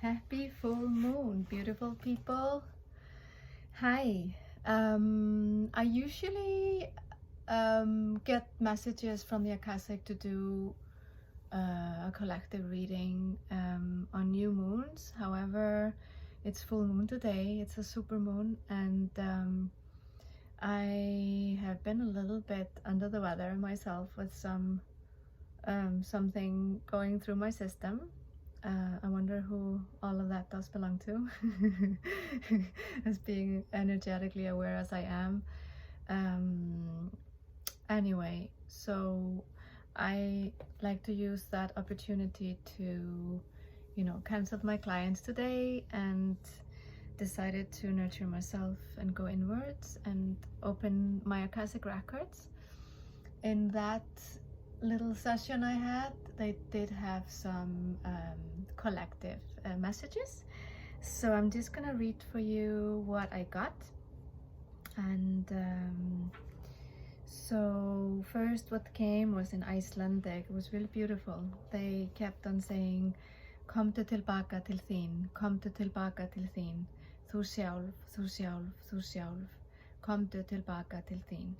Happy full moon, beautiful people. Hi. I usually get messages from the Akashic to do a collective reading on new moons. However, it's full moon today. It's a super moon, and I have been a little bit under the weather myself with something going through my system. I wonder who all of that does belong to, as being energetically aware as I am. Anyway, so I like to use that opportunity to, cancel my clients today, and decided to nurture myself and go inwards and open my Akashic Records. In that little session I had, they did have some collective messages, so I'm just gonna read for you what I got. And so first what came was in Icelandic. It was really beautiful. They kept on saying, komdu tilbaka til þín, komdu tilbaka til þín, þú sjálf, þú sjálf, þú sjálf, komdu tilbaka til þín.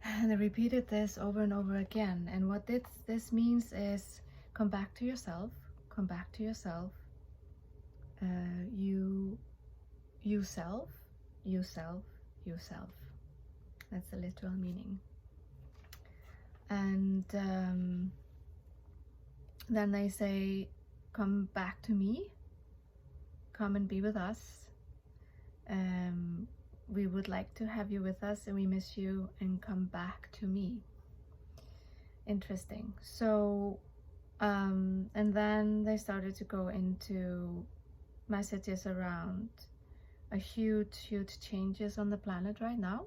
And they repeated this over and over again. And what this means is, come back to yourself, come back to yourself, you self, you self, you self. That's the literal meaning. And then they say, come back to me, come and be with us. We would like to have you with us, and we miss you, and come back to me. Interesting. So and then they started to go into messages around a huge changes on the planet right now,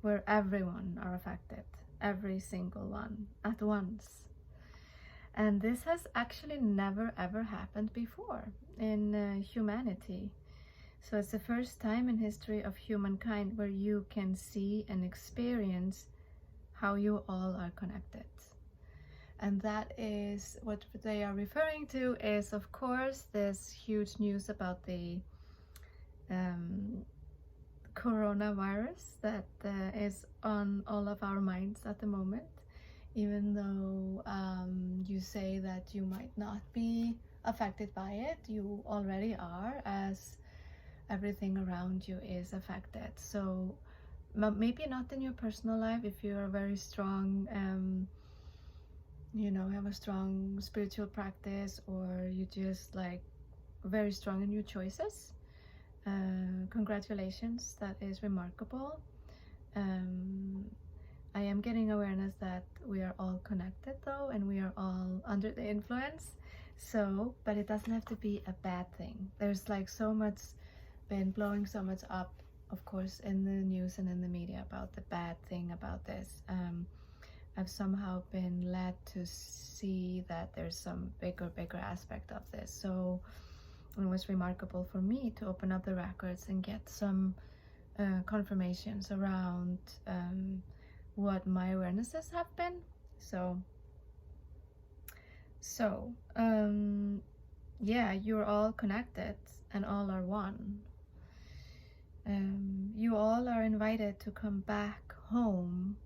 where everyone are affected, every single one at once. And this has actually never ever happened before in humanity. So it's the first time in history of humankind where you can see and experience how you all are connected. And that is what they are referring to, is of course this huge news about the coronavirus that is on all of our minds at the moment. Even though you say that you might not be affected by it, you already are, as everything around you is affected. So maybe not in your personal life, if you're very strong, have a strong spiritual practice, or you just like very strong in your choices. Congratulations, that is remarkable. I am getting awareness that we are all connected though, and we are all under the influence. So, but it doesn't have to be a bad thing. There's like so much been blowing so much up, of course, in the news and in the media about the bad thing about this. I've somehow been led to see that there's some bigger aspect of this. So it was remarkable for me to open up the records and get some confirmations around what my awarenesses have been. So yeah, you're all connected and all are one. You all are invited to come back home,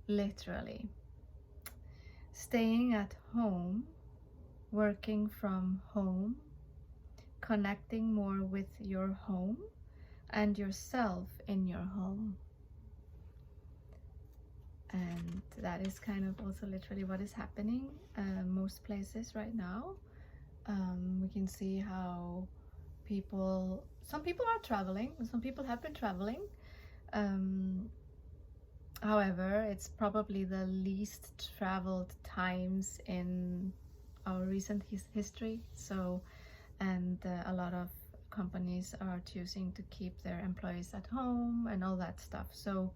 literally. Staying at home, working from home, connecting more with your home and yourself in your home. And that is kind of also literally what is happening most places right now. We can see how some people are traveling, some people have been traveling. However, it's probably the least traveled times in our recent history. So, and a lot of companies are choosing to keep their employees at home and all that stuff. So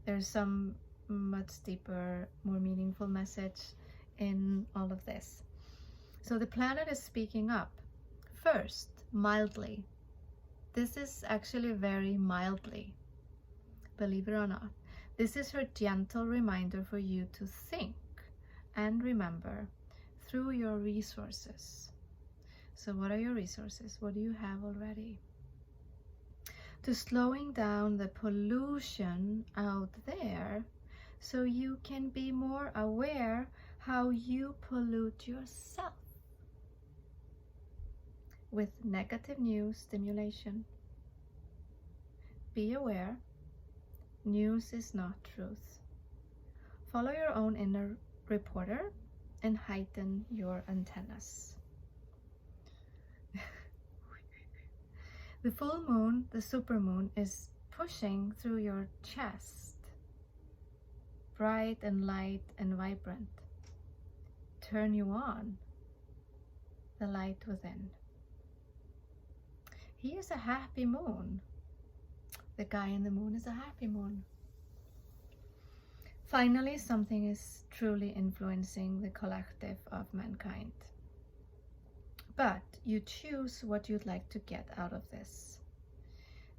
there's some much deeper, more meaningful message in all of this. So the planet is speaking up. First, mildly. This is actually very mildly, believe it or not. This is her gentle reminder for you to think and remember through your resources. So what are your resources? What do you have already? To slowing down the pollution out there so you can be more aware how you pollute yourself with negative news stimulation. Be aware, news is not truth. Follow your own inner reporter and heighten your antennas. The full moon, the supermoon, is pushing through your chest, bright and light and vibrant. Turn you on, the light within. He is a happy moon. The guy in the moon is a happy moon. Finally, something is truly influencing the collective of mankind. But you choose what you'd like to get out of this.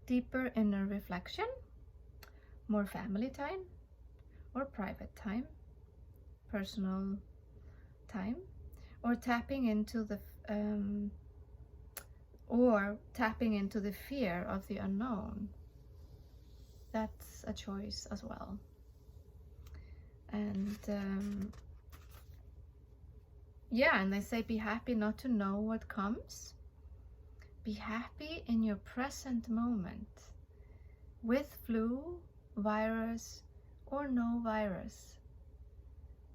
Deeper inner reflection, more family time, or private time, personal time, or tapping into the fear of the unknown. That's a choice as well. And yeah, and they say be happy not to know what comes. Be happy in your present moment, with flu, virus, or no virus.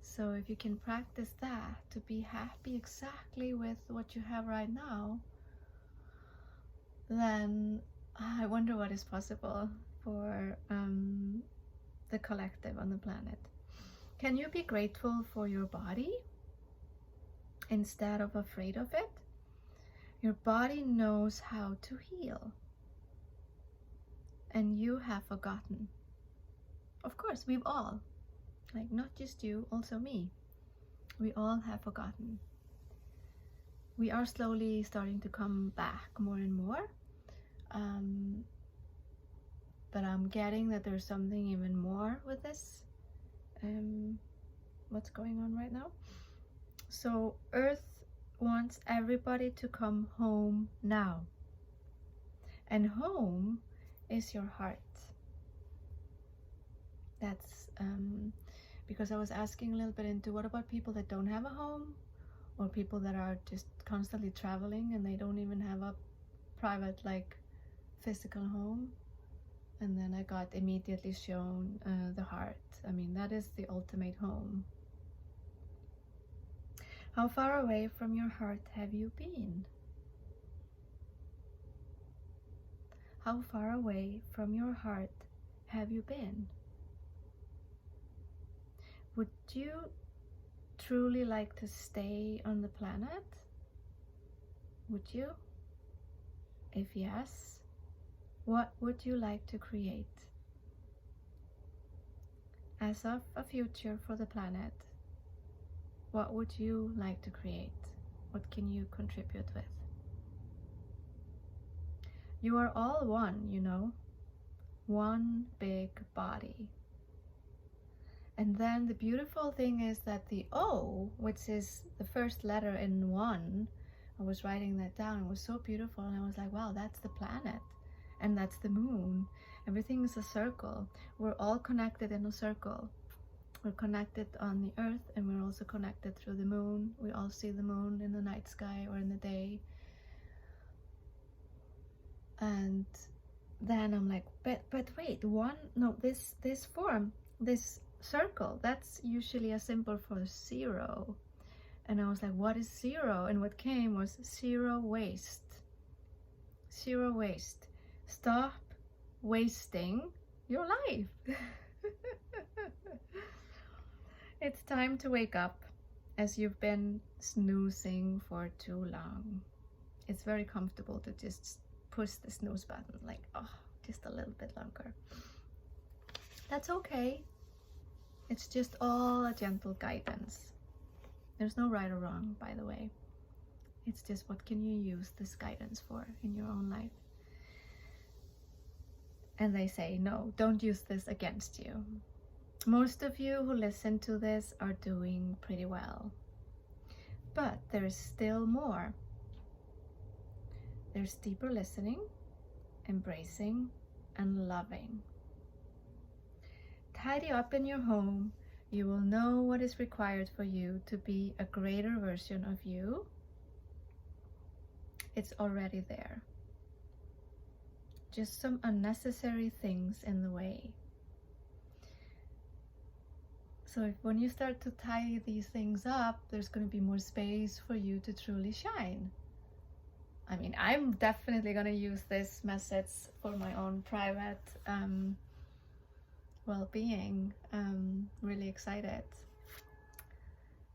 So if you can practice that, to be happy exactly with what you have right now, then I wonder what is possible for the collective on the planet. Can you be grateful for your body instead of afraid of it? Your body knows how to heal, and you have forgotten. Of course, we've all, like not just you, also me. We all have forgotten. We are slowly starting to come back more and more. But I'm getting that there's something even more with this. What's going on right now? So Earth wants everybody to come home now. And home is your heart. That's because I was asking a little bit into what about people that don't have a home, or people that are just constantly traveling and they don't even have a private, like, physical home. And then I got immediately shown the heart. I mean, that is the ultimate home. How far away from your heart have you been? How far away from your heart have you been? Would you truly like to stay on the planet? Would you? If yes, what would you like to create? As of a future for the planet, what would you like to create? What can you contribute with? You are all one, you know, one big body. And then the beautiful thing is that the O, which is the first letter in one, I was writing that down. It was so beautiful, and I was like, wow, that's the planet, and that's the moon. Everything is a circle. We're all connected in a circle. We're connected on the earth, and we're also connected through the moon. We all see the moon in the night sky or in the day. And then I'm like, but wait, this form, this circle, that's usually a symbol for 0. And I was like, what is 0? And what came was zero waste. Zero waste. Stop wasting your life. It's time to wake up, as you've been snoozing for too long. It's very comfortable to just push the snooze button, like, oh, just a little bit longer. That's okay. It's just all a gentle guidance. There's no right or wrong, by the way. It's just, what can you use this guidance for in your own life? And they say, no, don't use this against you. Most of you who listen to this are doing pretty well. But there is still more. There's deeper listening, embracing, and loving. Tidy up in your home. You will know what is required for you to be a greater version of you. It's already there. Just some unnecessary things in the way. So when you start to tidy these things up, there's going to be more space for you to truly shine. I mean, I'm definitely going to use this message for my own private well-being. Really excited.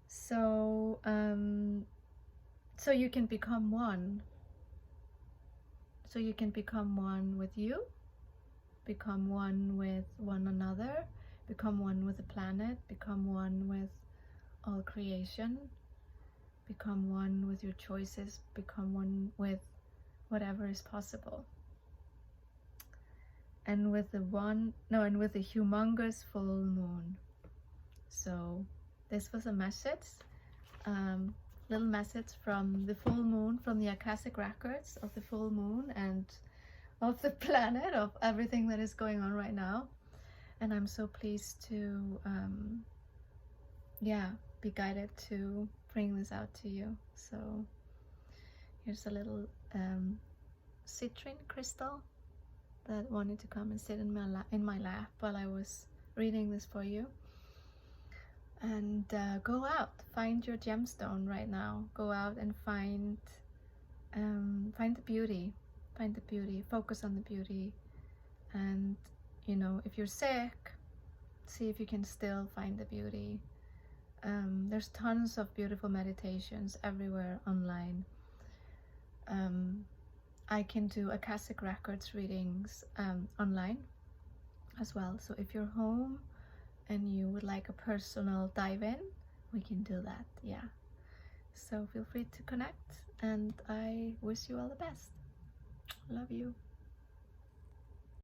So so you can become one. So you can become one with you, become one with one another, become one with the planet, become one with all creation, become one with your choices, become one with whatever is possible. And with the humongous full moon. So this was a message, little message from the full moon, from the Akashic Records of the full moon and of the planet, of everything that is going on right now. And I'm so pleased to be guided to bring this out to you. So here's a little citrine crystal that wanted to come and sit in my lap while I was reading this for you. And go out, find your gemstone right now. Go out and find the beauty. Find the beauty. Focus on the beauty. And you know, if you're sick, see if you can still find the beauty. There's tons of beautiful meditations everywhere online. I can do Akashic Records readings online as well. So if you're home and you would like a personal dive in, we can do that. Yeah. So feel free to connect, and I wish you all the best. Love you.